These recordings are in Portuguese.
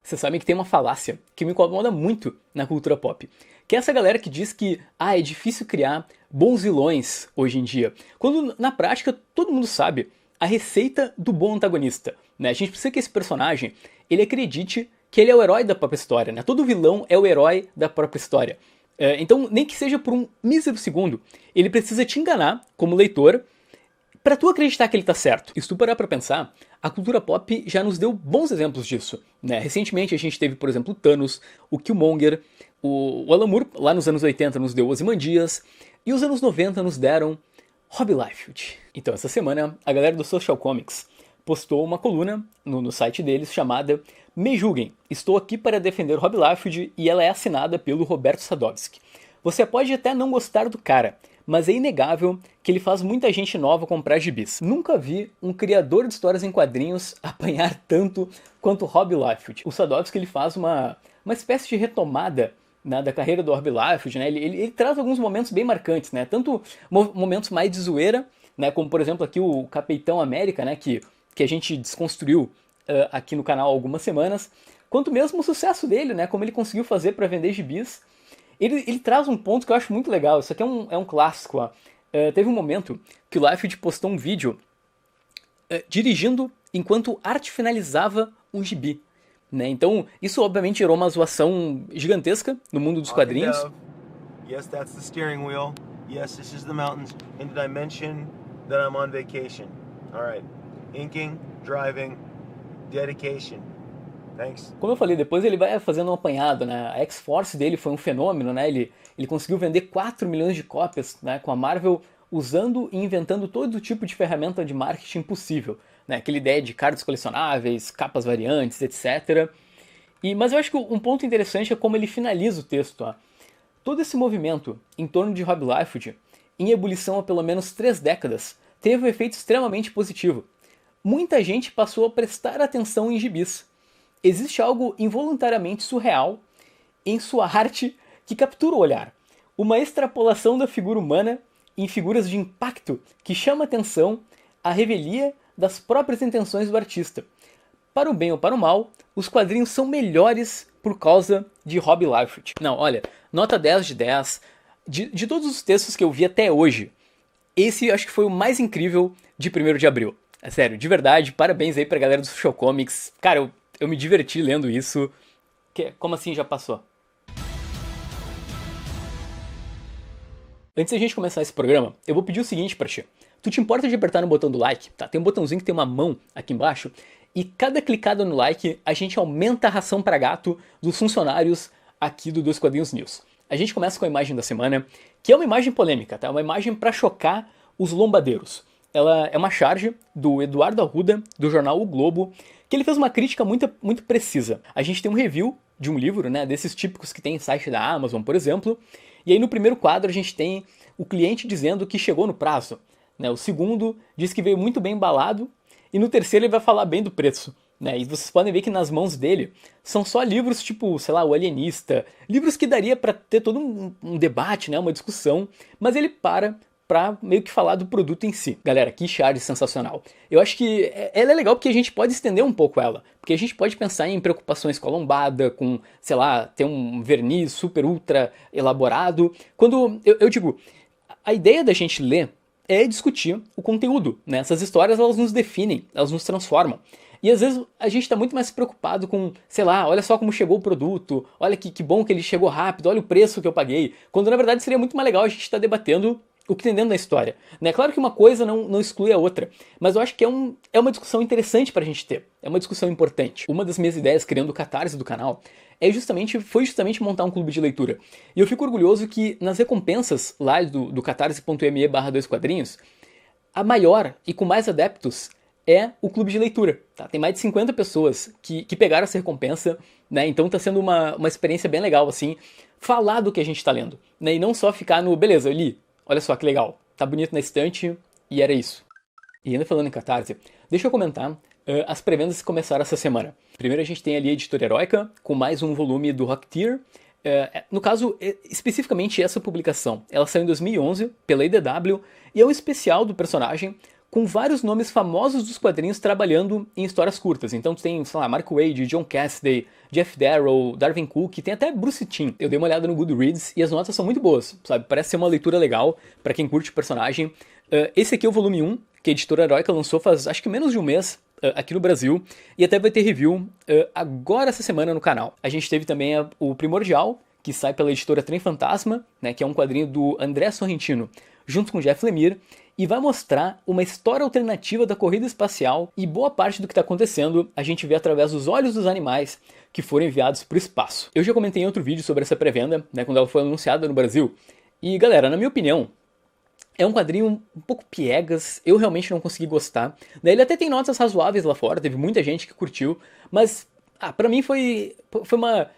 Vocês sabem que tem uma falácia que me incomoda muito na cultura pop, que é essa galera que diz que é difícil criar bons vilões hoje em dia, quando na prática todo mundo sabe a receita do bom antagonista, né? A gente precisa que esse personagem ele acredite que ele é o herói da própria história, né? Todo vilão é o herói da própria história. Então, nem que seja por um mísero segundo, ele precisa te enganar como leitor pra tu acreditar que ele tá certo. E se tu parar pra pensar, a cultura pop já nos deu bons exemplos disso, né? Recentemente a gente teve, por exemplo, o Thanos, o Killmonger, o Alan Moore, lá nos anos 80, nos deu Ozymandias, e os anos 90 nos deram Rob Liefeld. Então, essa semana, a galera do Social Comics postou uma coluna no site deles chamada Me Julguem, estou aqui para defender Rob Liefeld, e ela é assinada pelo Roberto Sadowski. Você pode até não gostar do cara, mas é inegável que ele faz muita gente nova comprar gibis. Nunca vi um criador de histórias em quadrinhos apanhar tanto quanto Rob Liefeld. O Sadowski ele faz uma espécie de retomada, né, da carreira do Rob Liefeld, né? Ele traz alguns momentos bem marcantes, né? Tanto momentos mais de zoeira, né, como por exemplo aqui o Capitão América, né, que a gente desconstruiu aqui no canal há algumas semanas, quanto mesmo o sucesso dele, né, como ele conseguiu fazer para vender gibis. Ele traz um ponto que eu acho muito legal. Isso aqui é um clássico. Ó. Teve um momento que o Liefeld postou um vídeo dirigindo enquanto arte finalizava um gibi. Né? Então, isso obviamente gerou uma zoação gigantesca no mundo dos quadrinhos. Yes, that's the steering wheel. Yes, this is the mountains. And did I mention that I'm on vacation? All right. Inking, driving, dedication. Thanks. Como eu falei, depois ele vai fazendo um apanhado, né? A X-Force dele foi um fenômeno, né? Ele conseguiu vender 4 milhões de cópias, né? Com a Marvel usando e inventando todo tipo de ferramenta de marketing possível, né? Aquela ideia de cards colecionáveis, capas variantes, etc. Mas eu acho que um ponto interessante é como ele finaliza o texto. Ó. Todo esse movimento em torno de Rob Liefeld, em ebulição há pelo menos 3 décadas, teve um efeito extremamente positivo. Muita gente passou a prestar atenção em gibis. Existe algo involuntariamente surreal em sua arte que captura o olhar. Uma extrapolação da figura humana em figuras de impacto que chama atenção à revelia das próprias intenções do artista. Para o bem ou para o mal, os quadrinhos são melhores por causa de Rob Liefeld. Não, olha, nota 10 de 10. De todos os textos que eu vi até hoje, esse acho que foi o mais incrível de 1º de abril. É sério, de verdade, parabéns aí pra galera do Social Comics. Cara, eu me diverti lendo isso. Como assim já passou? Antes da gente começar esse programa, eu vou pedir o seguinte pra ti. Tu te importa de apertar no botão do like? Tá? Tem um botãozinho que tem uma mão aqui embaixo. E cada clicada no like, a gente aumenta a ração pra gato dos funcionários aqui do Dois Quadrinhos News. A gente começa com a imagem da semana, que é uma imagem polêmica, tá? Uma imagem pra chocar os lombadeiros. Ela é uma charge do Eduardo Arruda, do jornal O Globo, que ele fez uma crítica muito precisa. A gente tem um review de um livro, né, desses típicos que tem em site da Amazon, por exemplo, e aí no primeiro quadro a gente tem o cliente dizendo que chegou no prazo, né, o segundo diz que veio muito bem embalado, e no terceiro ele vai falar bem do preço, né, e vocês podem ver que nas mãos dele são só livros tipo, sei lá, O Alienista, livros que daria para ter todo um debate, né, uma discussão, mas ele para pra meio que falar do produto em si. Galera, que charge sensacional. Eu acho que ela é legal porque a gente pode estender um pouco ela. Porque a gente pode pensar em preocupações com a lombada, com, sei lá, ter um verniz super ultra elaborado. Quando eu digo, a ideia da gente ler é discutir o conteúdo, né? Essas histórias, elas nos definem, elas nos transformam. E às vezes a gente está muito mais preocupado com, sei lá, olha só como chegou o produto, olha que bom que ele chegou rápido, olha o preço que eu paguei. Quando na verdade seria muito mais legal a gente estar debatendo o que tem dentro da história. Né? Claro que uma coisa não exclui a outra, mas eu acho que é uma discussão interessante pra gente ter. É uma discussão importante. Uma das minhas ideias criando o Catarse do canal foi justamente montar um clube de leitura. E eu fico orgulhoso que nas recompensas lá do catarse.me/2quadrinhos, a maior e com mais adeptos é o clube de leitura. Tá? Tem mais de 50 pessoas que pegaram essa recompensa, né? Então tá sendo uma experiência bem legal, assim, falar do que a gente tá lendo. Né? E não só ficar no, beleza, eu li, olha só que legal, tá bonito na estante, e era isso. E ainda falando em Catarse, deixa eu comentar as pré-vendas que começaram essa semana. Primeiro a gente tem ali a Editora Heróica, com mais um volume do Rocketeer. No caso, especificamente essa publicação, ela saiu em 2011 pela IDW, e é um especial do personagem com vários nomes famosos dos quadrinhos trabalhando em histórias curtas. Então tu tem, sei lá, Mark Waid, John Cassaday, Jeff Darrow, Darwin Cook, tem até Bruce Timm. Eu dei uma olhada no Goodreads e as notas são muito boas, sabe? Parece ser uma leitura legal pra quem curte o personagem. Esse aqui é o volume 1, que a editora Heroica lançou faz acho que menos de um mês aqui no Brasil, e até vai ter review agora essa semana no canal. A gente teve também o Primordial, que sai pela editora Trem Fantasma, né, que é um quadrinho do André Sorrentino, junto com Jeff Lemire, e vai mostrar uma história alternativa da corrida espacial, e boa parte do que está acontecendo a gente vê através dos olhos dos animais que foram enviados para o espaço. Eu já comentei em outro vídeo sobre essa pré-venda, né, quando ela foi anunciada no Brasil, e galera, na minha opinião, é um quadrinho um pouco piegas, eu realmente não consegui gostar. Ele até tem notas razoáveis lá fora, teve muita gente que curtiu, mas pra mim foi uma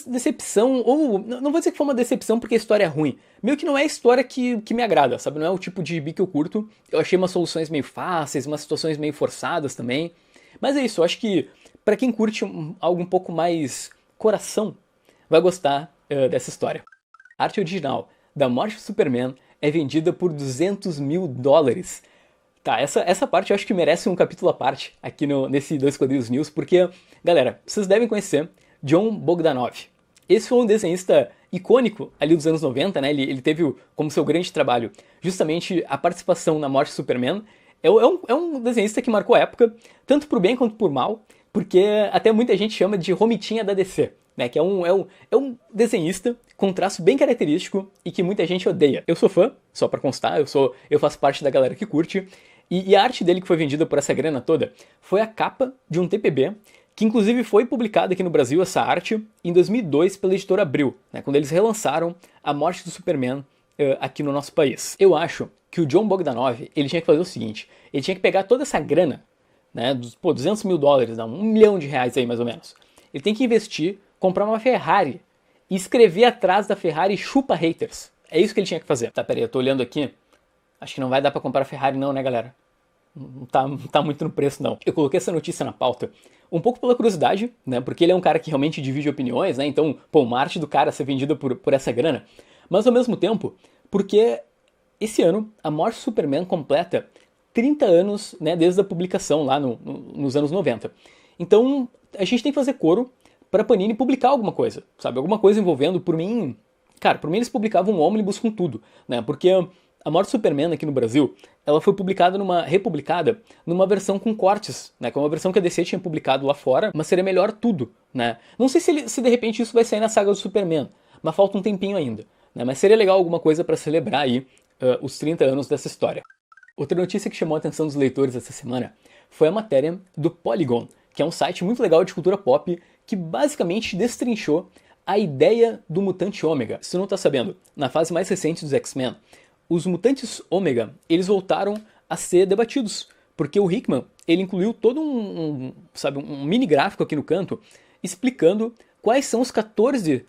decepção, ou não vou dizer que foi uma decepção porque a história é ruim. Meio que não é a história que me agrada, sabe? Não é o tipo de gibi que eu curto. Eu achei umas soluções meio fáceis, umas situações meio forçadas também. Mas é isso, eu acho que pra quem curte algo um pouco mais coração, vai gostar dessa história. A arte original da Morte do Superman é vendida por $200 mil. Tá, essa parte eu acho que merece um capítulo à parte aqui nesse Dois Quadrinhos News, porque, galera, vocês devem conhecer John Bogdanov. Esse foi um desenhista icônico ali dos anos 90, né? Ele teve como seu grande trabalho justamente a participação na Morte do Superman. É um desenhista que marcou a época, tanto por bem quanto por mal, porque até muita gente chama de Romitinha da DC. Né, que é um desenhista com um traço bem característico e que muita gente odeia. Eu sou fã, só pra constar, eu faço parte da galera que curte, e a arte dele que foi vendida por essa grana toda foi a capa de um TPB, que inclusive foi publicada aqui no Brasil, essa arte, em 2002 pela editora Abril, né, quando eles relançaram A Morte do Superman aqui no nosso país. Eu acho que o John Bogdanov, ele tinha que fazer o seguinte, ele tinha que pegar toda essa grana, né, $200 mil, dá $1 milhão aí mais ou menos, ele tem que investir, comprar uma Ferrari e escrever atrás da Ferrari chupa haters. É isso que ele tinha que fazer. Tá, peraí, eu tô olhando aqui. Acho que não vai dar pra comprar a Ferrari não, né, galera? Não tá muito no preço, não. Eu coloquei essa notícia na pauta um pouco pela curiosidade, né, porque ele é um cara que realmente divide opiniões, né, então, uma arte do cara ser vendida por essa grana. Mas, ao mesmo tempo, porque esse ano, a Morte do Superman completa 30 anos, né, desde a publicação lá nos anos 90. Então, a gente tem que fazer coro pra Panini publicar alguma coisa, sabe? Alguma coisa envolvendo, por mim eles publicavam um ônibus com tudo, né? Porque a Morte do Superman aqui no Brasil, ela foi republicada numa versão com cortes, né? Que é uma versão que a DC tinha publicado lá fora, mas seria melhor tudo, né? Não sei se de repente isso vai sair na saga do Superman, mas falta um tempinho ainda, né? Mas seria legal alguma coisa pra celebrar aí os 30 anos dessa história. Outra notícia que chamou a atenção dos leitores essa semana foi a matéria do Polygon, que é um site muito legal de cultura pop que basicamente destrinchou a ideia do mutante ômega. Se você não tá sabendo, na fase mais recente dos X-Men, os mutantes ômega, eles voltaram a ser debatidos, porque o Hickman, ele incluiu todo um mini gráfico aqui no canto, explicando quais são os 14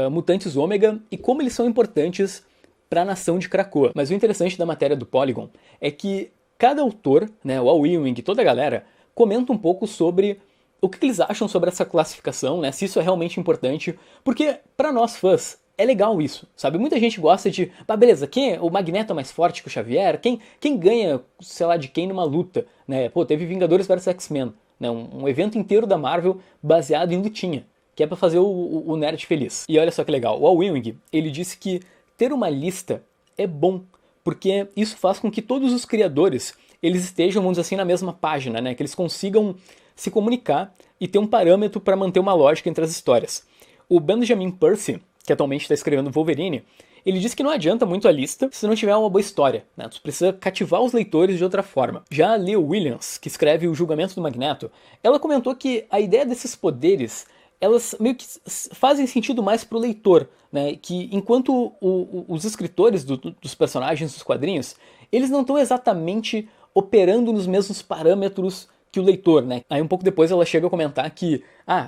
mutantes ômega e como eles são importantes para a nação de Krakoa. Mas o interessante da matéria do Polygon é que cada autor, né, o Al Ewing e toda a galera, comenta um pouco sobre o que eles acham sobre essa classificação, né? Se isso é realmente importante, porque para nós fãs é legal isso, sabe? Muita gente gosta de, beleza, o Magneto é mais forte que o Xavier? Quem ganha, sei lá, de quem numa luta, né? Teve Vingadores vs X-Men, né? Um evento inteiro da Marvel baseado em lutinha, que é pra fazer o nerd feliz. E olha só que legal, o Al Ewing, ele disse que ter uma lista é bom, porque isso faz com que todos os criadores, eles estejam, vamos dizer assim, na mesma página, né? Que eles consigam se comunicar e ter um parâmetro para manter uma lógica entre as histórias. O Benjamin Percy, que atualmente está escrevendo Wolverine, ele diz que não adianta muito a lista se não tiver uma boa história, né? Tu precisa cativar os leitores de outra forma. Já a Leah Williams, que escreve O Julgamento do Magneto, ela comentou que a ideia desses poderes, elas meio que fazem sentido mais pro leitor, né? Que enquanto os escritores dos personagens dos quadrinhos, eles não estão exatamente operando nos mesmos parâmetros que o leitor, né? Aí um pouco depois ela chega a comentar que,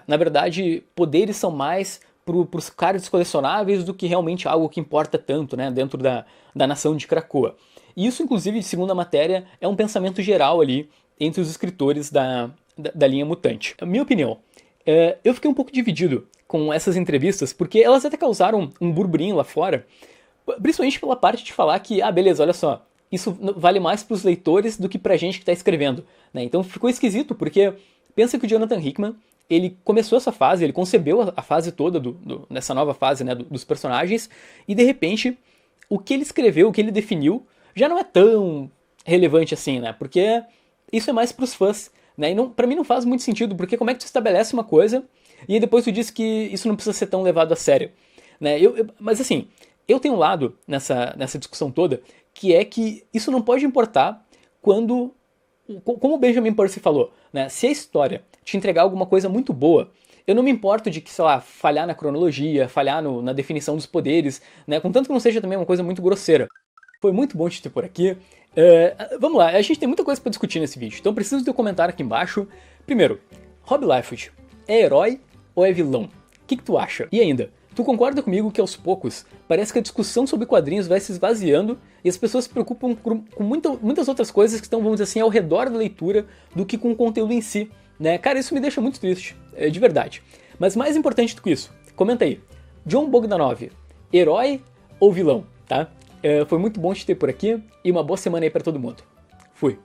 na verdade, poderes são mais pros cards colecionáveis do que realmente algo que importa tanto, né? Dentro da nação de Krakoa. E isso, inclusive, segundo a matéria, é um pensamento geral ali entre os escritores da linha mutante. A minha opinião, eu fiquei um pouco dividido com essas entrevistas, porque elas até causaram um burburinho lá fora, principalmente pela parte de falar que, beleza, olha só, isso vale mais para os leitores do que para a gente que está escrevendo, né? Então ficou esquisito, porque pensa que o Jonathan Hickman, ele começou essa fase, ele concebeu a fase toda nessa nova fase, né, dos personagens, e de repente o que ele escreveu, o que ele definiu, já não é tão relevante assim, né? Porque isso é mais para os fãs, né? E para mim não faz muito sentido, porque como é que tu estabelece uma coisa e aí depois tu diz que isso não precisa ser tão levado a sério, né? Mas assim, eu tenho um lado nessa discussão toda, que é que isso não pode importar quando, como o Benjamin Percy falou, né? Se a história te entregar alguma coisa muito boa, eu não me importo de que, sei lá, falhar na cronologia, falhar na definição dos poderes, né? Contanto que não seja também uma coisa muito grosseira. Foi muito bom te ter por aqui. Vamos lá, a gente tem muita coisa para discutir nesse vídeo, então preciso do teu comentário aqui embaixo. Primeiro, Rob Liefeld é herói ou é vilão? O que tu acha? E ainda, tu concorda comigo que aos poucos parece que a discussão sobre quadrinhos vai se esvaziando e as pessoas se preocupam com muitas outras coisas que estão, vamos dizer assim, ao redor da leitura do que com o conteúdo em si, né? Cara, isso me deixa muito triste, de verdade. Mas mais importante do que isso, comenta aí. John Bogdanov, herói ou vilão, tá? Foi muito bom te ter por aqui e uma boa semana aí pra todo mundo. Fui!